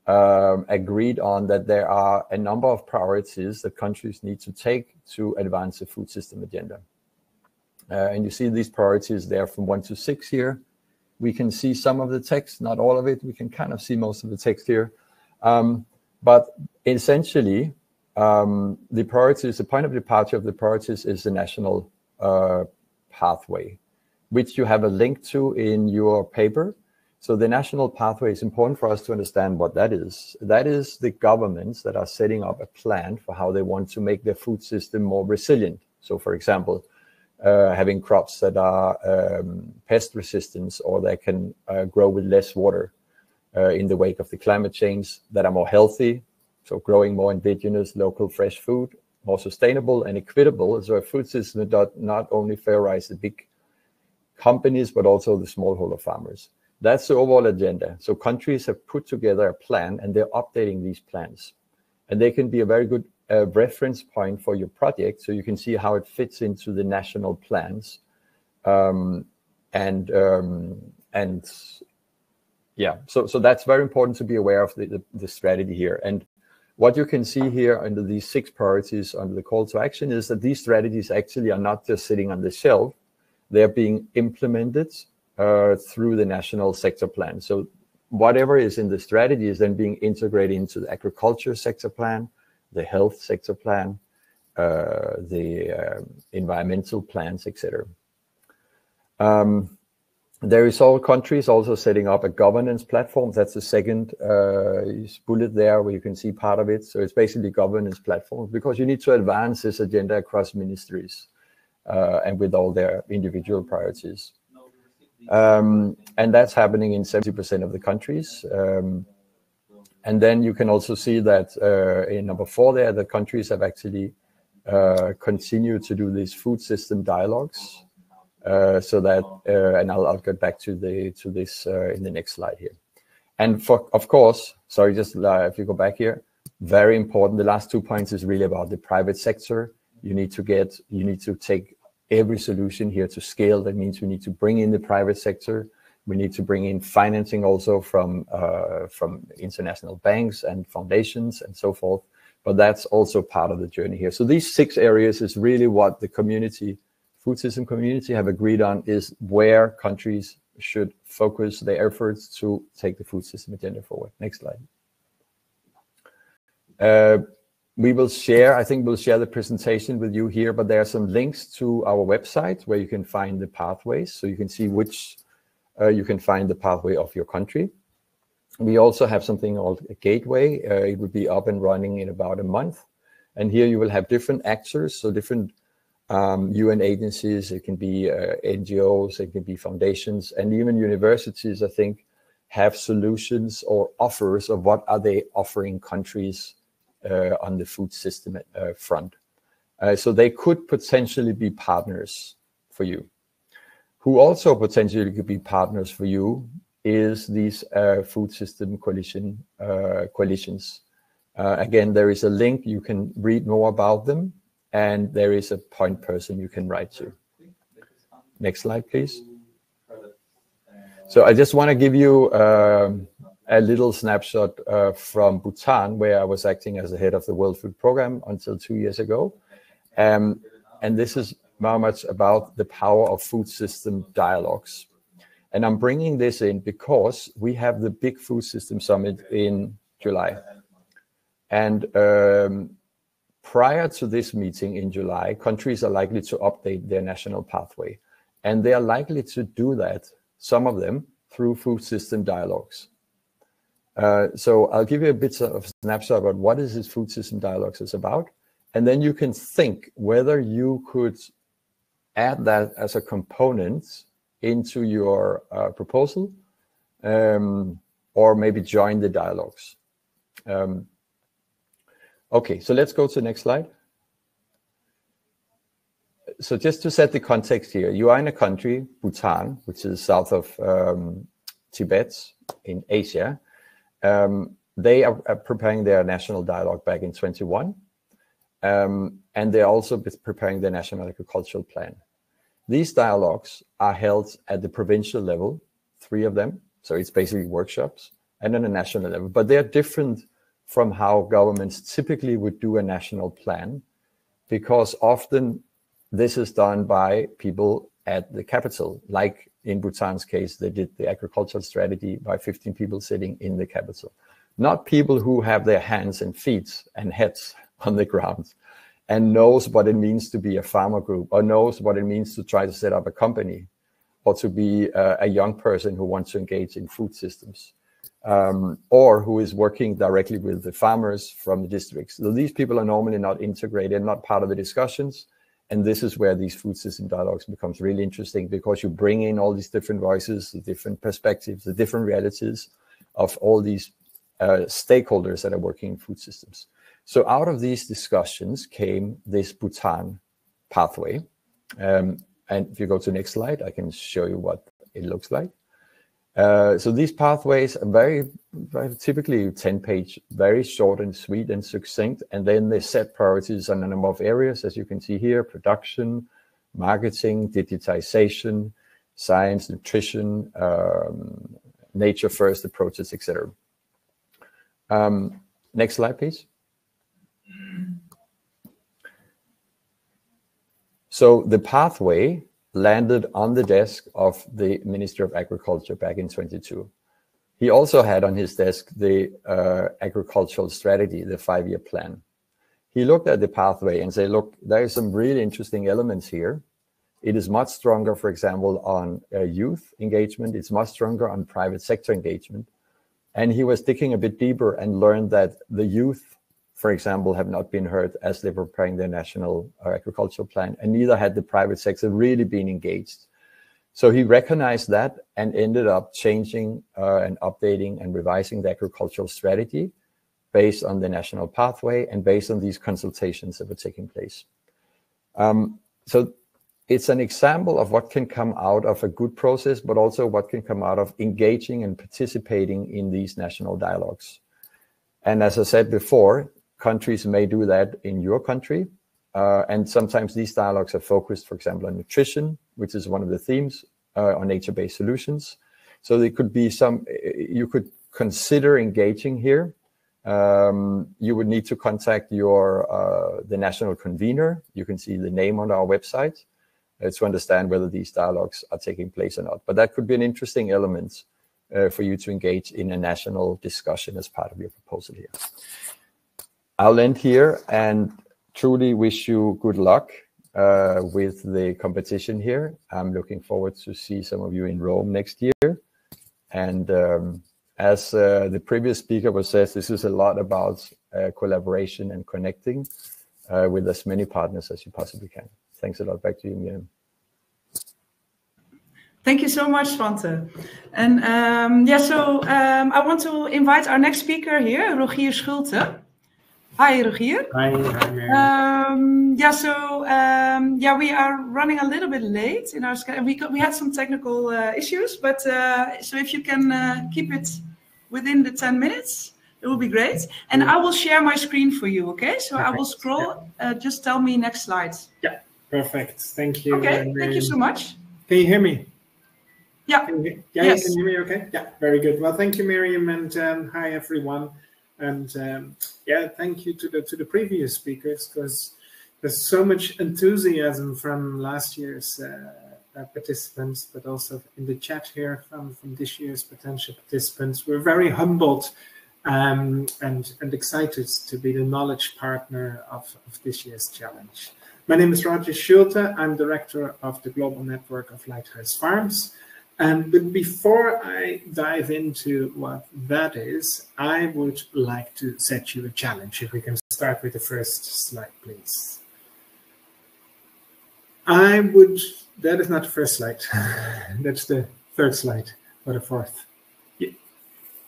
Speaker 5: agreed on that there are a number of priorities that countries need to take to advance the food system agenda. And you see these priorities there from 1 to 6 here. We can see some of the text, not all of it. We can kind of see most of the text here. But essentially, the priorities, the point of departure of the priorities is the national pathway, which you have a link to in your paper. So the national pathway is important for us to understand what that is. That is the governments that are setting up a plan for how they want to make their food system more resilient. So for example, having crops that are pest resistant, or that can grow with less water in the wake of the climate change, that are more healthy, so growing more indigenous, local, fresh food, more sustainable and equitable, so a food system that does not only favorize the big companies, but also the smallholder farmers. That's the overall agenda. So countries have put together a plan, and they're updating these plans. And they can be a very good reference point for your project, so you can see how it fits into the national plans. Yeah, so that's very important to be aware of the strategy here. And what you can see here under these 6 priorities under the call to action is that these strategies actually are not just sitting on the shelf, they're being implemented through the national sector plan. So whatever is in the strategy is then being integrated into the agriculture sector plan, the health sector plan, the environmental plans, etc. There is all countries also setting up a governance platform. That's the second bullet there, where you can see part of it. So it's basically governance platforms, because you need to advance this agenda across ministries and with all their individual priorities. And that's happening in 70% of the countries. And then you can also see that in number 4 there, the countries have actually continued to do these food system dialogues. So that, and I'll get back to this in the next slide here. And of course, sorry, just if you go back here, very important. The last 2 points is really about the private sector. You need to take every solution here to scale. That means we need to bring in the private sector. We need to bring in financing also from international banks and foundations and so forth. But that's also part of the journey here. So these 6 areas is really what the food system community have agreed on, is where countries should focus their efforts to take the food system agenda forward. Next slide. We will share, I think we'll share the presentation with you here, but there are some links to our website where you can find the pathways, so you can see which you can find the pathway of your country. We also have something called a gateway. It will be up and running in about a month. And here you will have different actors, so different UN agencies, it can be NGOs, it can be foundations, and even universities, I think, have solutions or offers of what are they offering countries on the food system front. So they could potentially be partners for you. Who also potentially could be partners for you is these food system coalitions. Again, there is a link, you can read more about them, and there is a point person you can write to. Next slide, please. So I just want to give you a little snapshot from Bhutan, where I was acting as the head of the World Food Program until 2 years ago. And this is very much about the power of food system dialogues. And I'm bringing this in because we have the big food system summit in July. And prior to this meeting in July, countries are likely to update their national pathway. And they are likely to do that, some of them, through food system dialogues. So I'll give you a bit of a snapshot about what is this food system dialogues is about. And then you can think whether you could add that as a component into your proposal, or maybe join the dialogues. Okay, so let's go to the next slide. So just to set the context here, you are in a country, Bhutan, which is south of Tibet in Asia. They are preparing their national dialogue back in 21. And they're also preparing their national agricultural plan. These dialogues are held at the provincial level, 3 of them. So it's basically workshops, and on a national level. But they're different from how governments typically would do a national plan, because often this is done by people at the capital. Like in Bhutan's case, they did the agricultural strategy by 15 people sitting in the capital. Not people who have their hands and feet and heads on the ground and knows what it means to be a farmer group, or knows what it means to try to set up a company, or to be a young person who wants to engage in food systems, or who is working directly with the farmers from the districts. So these people are normally not integrated, not part of the discussions. And this is where these food system dialogues becomes really interesting, because you bring in all these different voices, the different perspectives, the different realities of all these stakeholders that are working in food systems. So out of these discussions came this Bhutan pathway. And if you go to the next slide, I can show you what it looks like. So these pathways are very typically 10-page, very short and sweet and succinct. And then they set priorities on a number of areas, as you can see here: production, marketing, digitization, science, nutrition, nature first approaches, etc. Next slide, please. So the pathway landed on the desk of the Minister of Agriculture back in 22. He also had on his desk the agricultural strategy, the 5-year plan. He looked at the pathway and said, look, there are some really interesting elements here. It is much stronger, for example, on youth engagement. It's much stronger on private sector engagement. And he was digging a bit deeper and learned that the youth, for example, have not been heard as they were preparing their national agricultural plan, and neither had the private sector really been engaged. So he recognized that and ended up changing and updating and revising the agricultural strategy based on the national pathway and based on these consultations that were taking place. So it's an example of what can come out of a good process, but also what can come out of engaging and participating in these national dialogues. And as I said before, countries may do that in your country. And sometimes these dialogues are focused, for example, on nutrition, which is one of the themes, on nature-based solutions. So there could be some, you could consider engaging here. You would need to contact your the national convener. You can see the name on our website to understand whether these dialogues are taking place or not. But that could be an interesting element for you to engage in a national discussion as part of your proposal here. I'll end here and truly wish you good luck with the competition here. I'm looking forward to see some of you in Rome next year. And as the previous speaker was said, this is a lot about collaboration and connecting with as many partners as you possibly can. Thanks a lot. Back to you, Miriam.
Speaker 1: Thank you so much, Svante. And I want to invite our next speaker here, Rogier Schulte. Hi, Rogier.
Speaker 6: Hi, Mary.
Speaker 1: We are running a little bit late in our schedule. We had some technical issues, but so if you can keep it within the 10 minutes, it will be great. And I will share my screen for you, okay? So perfect. I will scroll. Just tell me next slide.
Speaker 6: Yeah, perfect. Thank you.
Speaker 1: Okay, thank you so much.
Speaker 6: Can you hear me?
Speaker 1: Yeah.
Speaker 6: Yes. Can you hear me okay? Yeah, very good. Well, thank you, Miriam, and hi, everyone. And thank you to the previous speakers, because there's so much enthusiasm from last year's participants, but also in the chat here from this year's potential participants. We're very humbled and excited to be the knowledge partner of this year's challenge. My name is Rogier Schulte. I'm director of the Global Network of Lighthouse Farms. But before I dive into what that is, I would like to set you a challenge. If we can start with the first slide, please. That is not the first slide. That's the third slide, or the fourth. Yeah.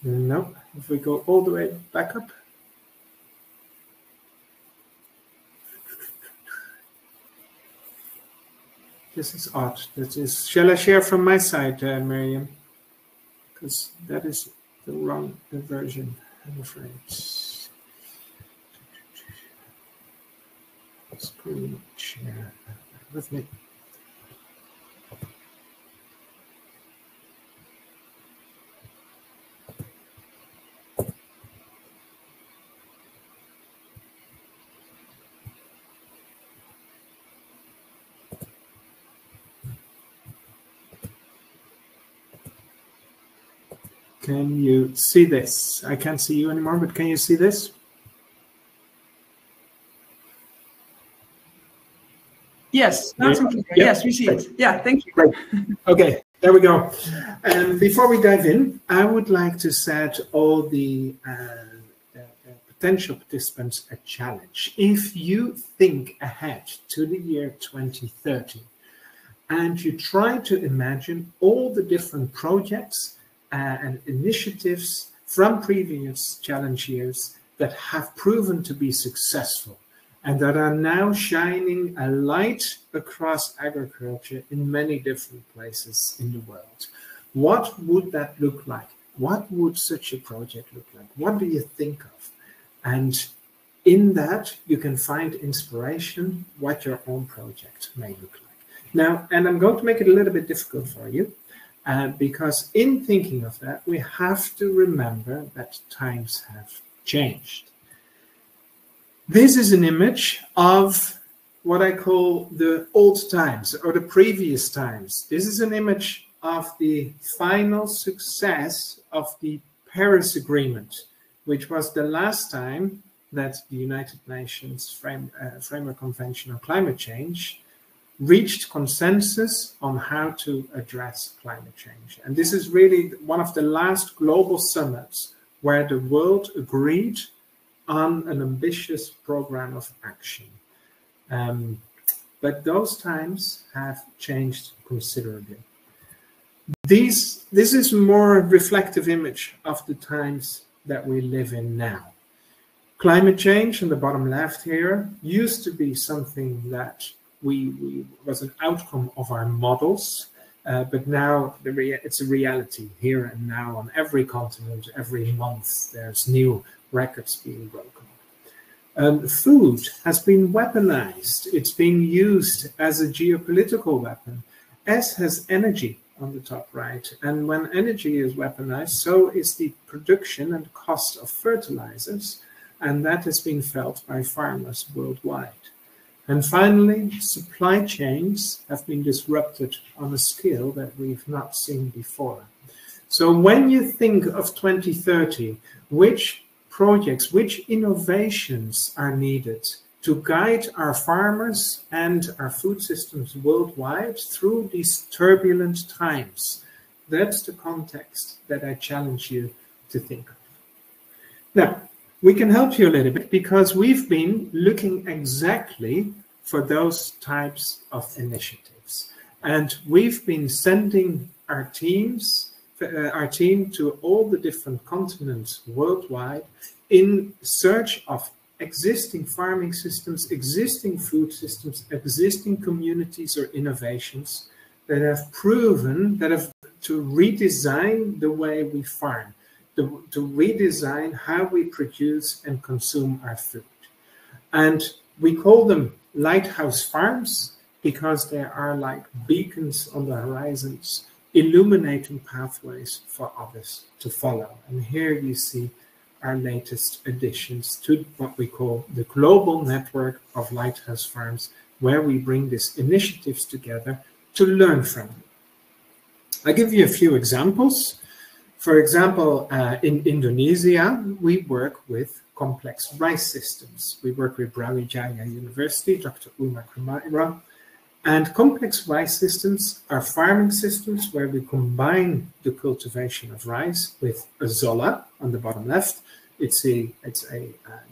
Speaker 6: No, if we go all the way back up. This is odd. Shall I share from my side, Miriam? Because that is the wrong version, I'm afraid. Screen share with me. Can you see this? I can't see you anymore, but can you see this?
Speaker 1: Yes, yes, we see it. Yeah, thank you.
Speaker 6: Great. Okay, there we go. Before we dive in, I would like to set all the potential participants a challenge. If you think ahead to the year 2030 and you try to imagine all the different projects and initiatives from previous challenge years that have proven to be successful and that are now shining a light across agriculture in many different places in the world. What would that look like? What would such a project look like? What do you think of? And in that, you can find inspiration what your own project may look like. Now, and I'm going to make it a little bit difficult for you, because in thinking of that, we have to remember that times have changed. This is an image of what I call the old times or the previous times. This is an image of the final success of the Paris Agreement, which was the last time that the United Nations Framework Convention on Climate Change reached consensus on how to address climate change. And this is really one of the last global summits where the world agreed on an ambitious program of action. But those times have changed considerably. This is a more reflective image of the times that we live in now. Climate change, in the bottom left here, used to be something that was an outcome of our models, but now it's a reality here and now on every continent. Every month there's new records being broken. Food has been weaponized. It's being used as a geopolitical weapon, as has energy on the top right. And when energy is weaponized, so is the production and cost of fertilizers, and that has been felt by farmers worldwide. And finally, supply chains have been disrupted on a scale that we've not seen before. So when you think of 2030, which projects, which innovations are needed to guide our farmers and our food systems worldwide through these turbulent times? That's the context that I challenge you to think of. Now, we can help you a little bit because we've been looking exactly for those types of initiatives. And we've been sending our team to all the different continents worldwide in search of existing farming systems, existing food systems, existing communities or innovations that have proven that have to redesign the way we farm, to redesign how we produce and consume our food. And we call them lighthouse farms because they are like beacons on the horizons, illuminating pathways for others to follow. And here you see our latest additions to what we call the global network of lighthouse farms, where we bring these initiatives together to learn from them. I'll give you a few examples. For example, in Indonesia, we work with complex rice systems. We work with Brawijaya University, Dr. Uma Kramaira. And complex rice systems are farming systems where we combine the cultivation of rice with azolla on the bottom left. It's a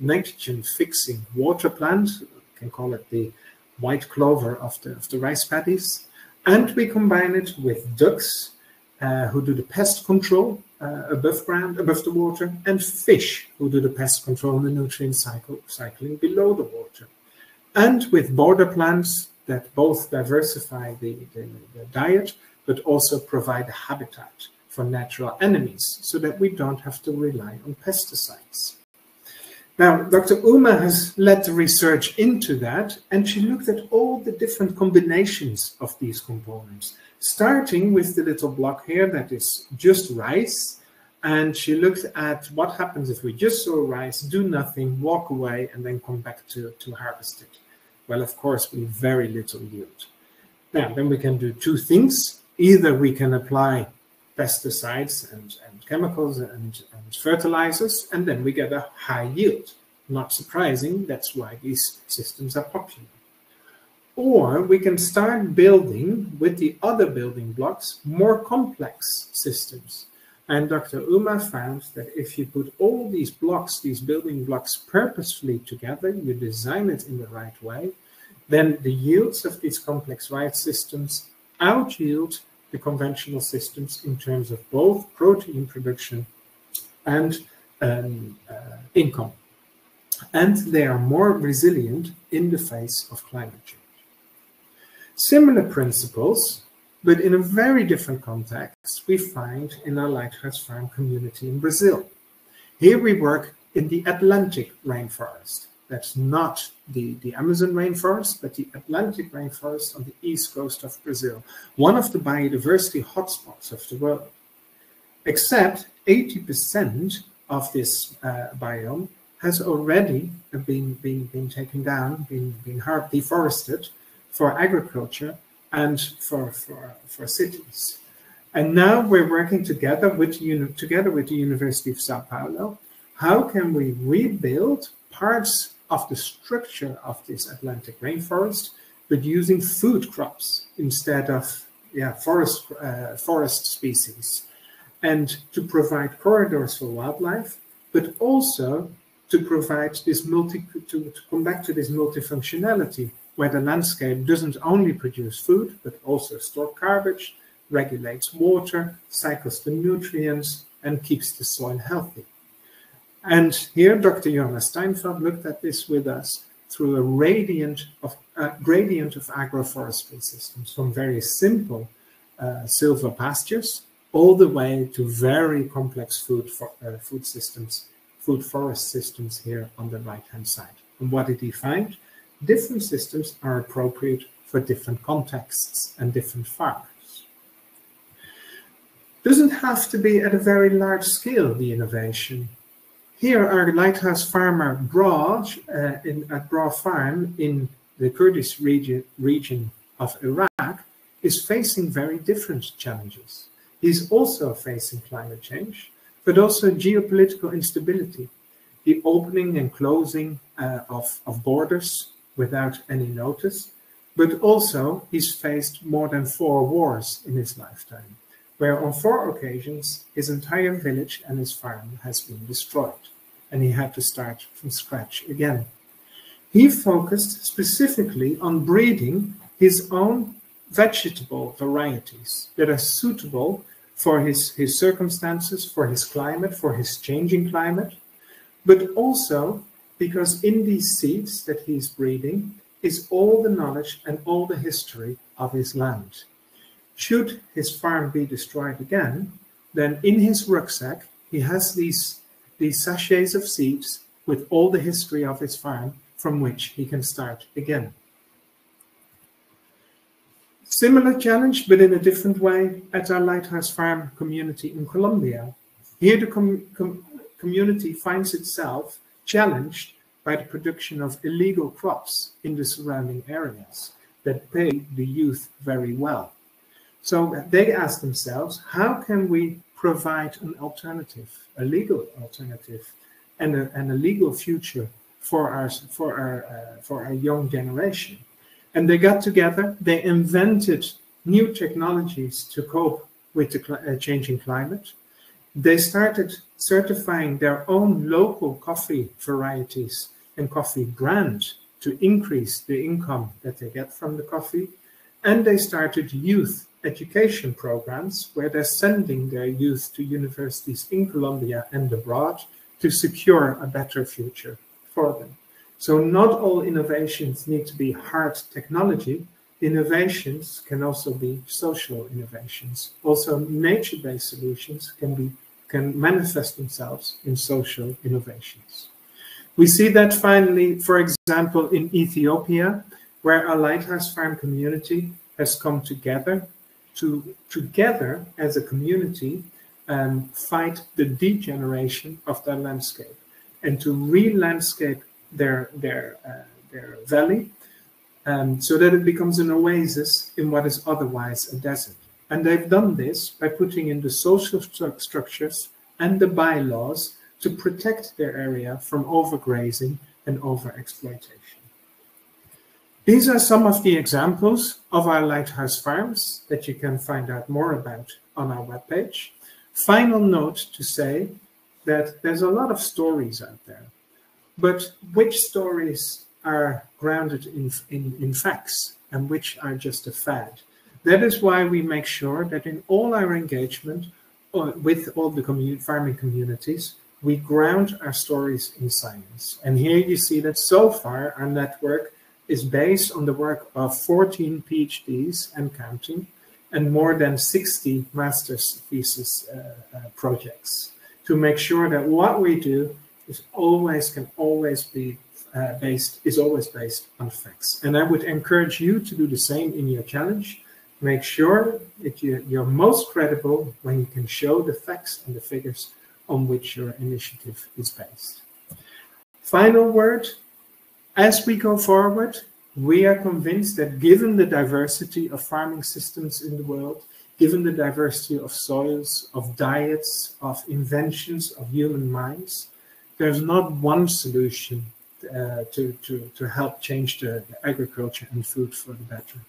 Speaker 6: nitrogen-fixing water plant. You can call it the white clover of the rice paddies. And we combine it with ducks who do the pest control above ground, above the water, and fish who do the pest control and the nutrient cycling below the water. And with border plants that both diversify the diet, but also provide a habitat for natural enemies so that we don't have to rely on pesticides. Now, Dr. Uma has led the research into that, and she looked at all the different combinations of these components, starting with the little block here that is just rice. And she looked at what happens if we just sow rice, do nothing, walk away, and then come back to harvest it. Well, of course, we very little yield. Now, then we can do two things. Either we can apply pesticides and chemicals and fertilizers, and then we get a high yield. Not surprising, that's why these systems are popular. Or we can start building, with the other building blocks, more complex systems. And Dr. Uma found that if you put all these blocks, these building blocks purposefully together, you design it in the right way, then the yields of these complex rice systems out-yield the conventional systems in terms of both protein production and income. And they are more resilient in the face of climate change. Similar principles, but in a very different context, we find in our lighthouse farm community in Brazil. Here we work in the Atlantic rainforest. That's not the Amazon rainforest, but the Atlantic rainforest on the east coast of Brazil, one of the biodiversity hotspots of the world. Except 80% of this biome has already been taken down, been deforested for agriculture and for cities. And now we're working together with the University of Sao Paulo. How can we rebuild parts of the structure of this Atlantic rainforest, but using food crops instead of forest species, and to provide corridors for wildlife, but also to provide this to come back to this multifunctionality, where the landscape doesn't only produce food, but also store garbage, regulates water, cycles the nutrients, and keeps the soil healthy. And here, Dr. Jonas Steinfeld looked at this with us through a gradient of agroforestry systems, from very simple silver pastures all the way to very complex food forest systems here on the right-hand side. And what did he find? Different systems are appropriate for different contexts and different farmers. Doesn't have to be at a very large scale, the innovation. Here, our lighthouse farmer Braj at Bra Farm in the Kurdish region of Iraq is facing very different challenges. He's also facing climate change, but also geopolitical instability, the opening and closing of borders without any notice, but also he's faced more than 4 wars in his lifetime, where on 4 occasions his entire village and his farm has been destroyed, and he had to start from scratch again. He focused specifically on breeding his own vegetable varieties that are suitable for his circumstances, for his climate, for his changing climate, but also because in these seeds that he's breeding is all the knowledge and all the history of his land. Should his farm be destroyed again, then in his rucksack, he has these sachets of seeds with all the history of his farm from which he can start again. Similar challenge, but in a different way, at our Lighthouse Farm community in Colombia. Here the community finds itself challenged by the production of illegal crops in the surrounding areas that pay the youth very well. So they ask themselves, how can we provide an alternative, a legal alternative, and a legal future for our young generation? And they got together, they invented new technologies to cope with the changing climate. They started certifying their own local coffee varieties and coffee brand to increase the income that they get from the coffee. And they started youth education programs where they're sending their youth to universities in Colombia and abroad to secure a better future for them. So not all innovations need to be hard technology. Innovations can also be social innovations. Also, nature-based solutions can manifest themselves in social innovations. We see that finally, for example, in Ethiopia, where our Lighthouse Farm community has come together to together as a community fight the degeneration of their landscape and to re-landscape their valley so that it becomes an oasis in what is otherwise a desert. And they've done this by putting in the social structures and the bylaws to protect their area from overgrazing and overexploitation. These are some of the examples of our Lighthouse Farms that you can find out more about on our webpage. Final note to say that there's a lot of stories out there, but which stories are grounded in facts and which are just a fad? That is why we make sure that in all our engagement with all the farming communities, we ground our stories in science. And here you see that so far our network is based on the work of 14 PhDs and counting, and more than 60 master's thesis projects to make sure that what we do is always based on facts. And I would encourage you to do the same in your challenge. Make sure that you're most credible when you can show the facts and the figures on which your initiative is based. Final word, as we go forward, we are convinced that given the diversity of farming systems in the world, given the diversity of soils, of diets, of inventions, of human minds, there's not one solution to help change the agriculture and food for the better.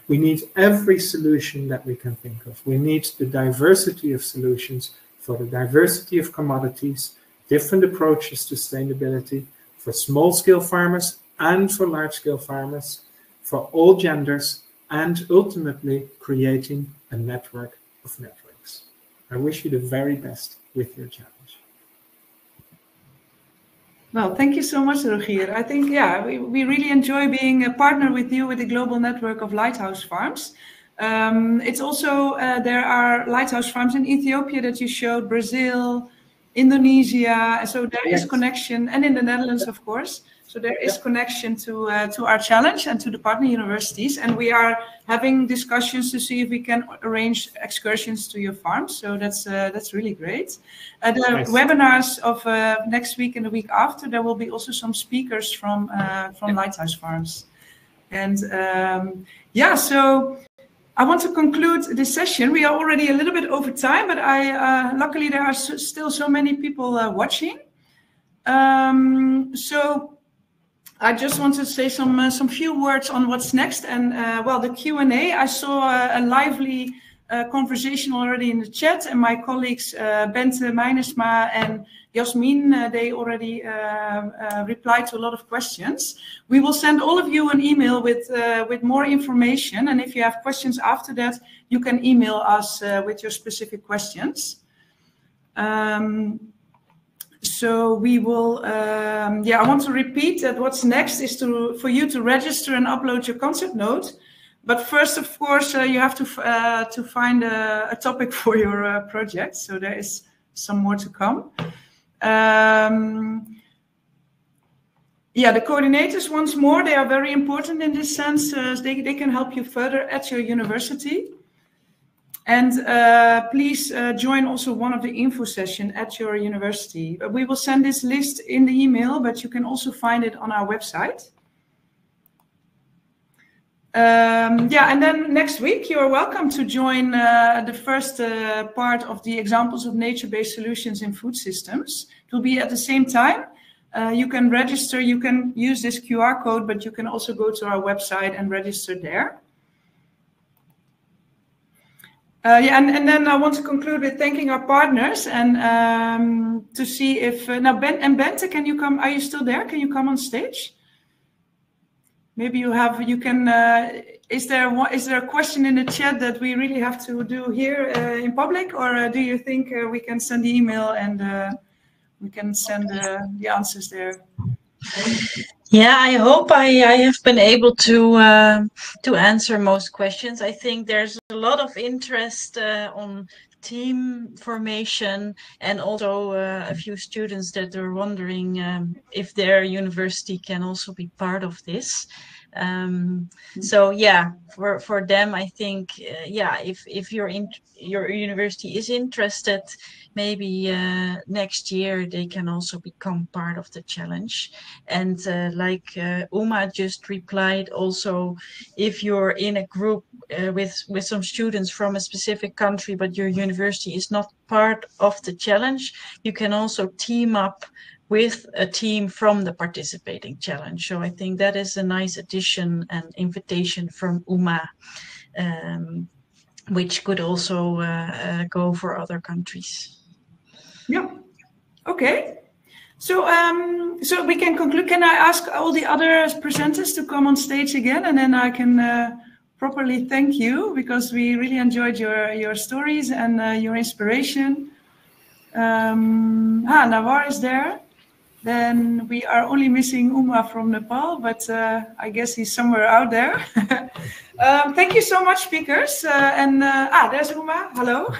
Speaker 6: We need every solution that we can think of. We need the diversity of solutions for the diversity of commodities, different approaches to sustainability, for small-scale farmers and for large-scale farmers, for all genders, and ultimately creating a network of networks. I wish you the very best with your challenge.
Speaker 1: Well, thank you so much, Rogier. I think, yeah, we really enjoy being a partner with you with the global network of Lighthouse Farms. It's also, there are Lighthouse Farms in Ethiopia that you showed, Brazil, Indonesia, so there is connection, and in the Netherlands, of course. So there is connection to our challenge and to the partner universities, and we are having discussions to see if we can arrange excursions to your farms. So that's really great. The webinars of next week and the week after, there will be also some speakers from Lighthouse Farms, and yeah. So I want to conclude this session. We are already a little bit over time, but luckily there are still so many people watching. So I just want to say some few words on what's next. And well, the Q&A, I saw a lively conversation already in the chat, and my colleagues Bente Meinersma and Jasmin, they already replied to a lot of questions. We will send all of you an email with more information, and if you have questions after that, you can email us with your specific questions. So we will, I want to repeat that what's next is for you to register and upload your concept note. But first, of course, you have to find a topic for your project. So there is some more to come. The coordinators, once more, they are very important in this sense. They can help you further at your university. And please join also one of the info sessions at your university. We will send this list in the email, but you can also find it on our website. And then next week, you're welcome to join the first part of the examples of nature-based solutions in food systems. It will be at the same time. You can register, you can use this QR code, but you can also go to our website and register there. And then I want to conclude with thanking our partners and to see if now Bente, can you come? Are you still there? Can you come on stage? Maybe you can. Is there a question in the chat that we really have to do here in public, or do you think we can send the email and we can send the answers there?
Speaker 2: Yeah, I hope I have been able to answer most questions. I think there's a lot of interest on team formation, and also a few students that are wondering if their university can also be part of this. So yeah, for them, I think if your university is interested, maybe next year they can also become part of the challenge. And like Uma just replied, also if you're in a group with some students from a specific country, but your university is not part of the challenge, you can also team up with a team from the participating challenge. So I think that is a nice addition and invitation from Uma, which could also go for other countries.
Speaker 1: Yeah. Okay. So so we can conclude. Can I ask all the other presenters to come on stage again, and then I can properly thank you, because we really enjoyed your stories and your inspiration. Nawar is there. Then we are only missing Uma from Nepal, but I guess he's somewhere out there. Thank you so much, speakers. There's Uma. Hello.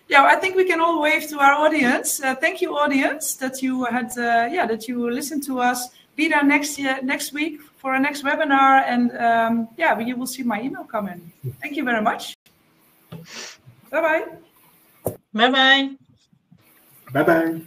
Speaker 1: Yeah, I think we can all wave to our audience. Thank you, audience, that you had that you listened to us. Be there next week for our next webinar, and you will see my email come in. Thank you very much. Bye bye.
Speaker 2: Bye bye.
Speaker 6: Bye bye.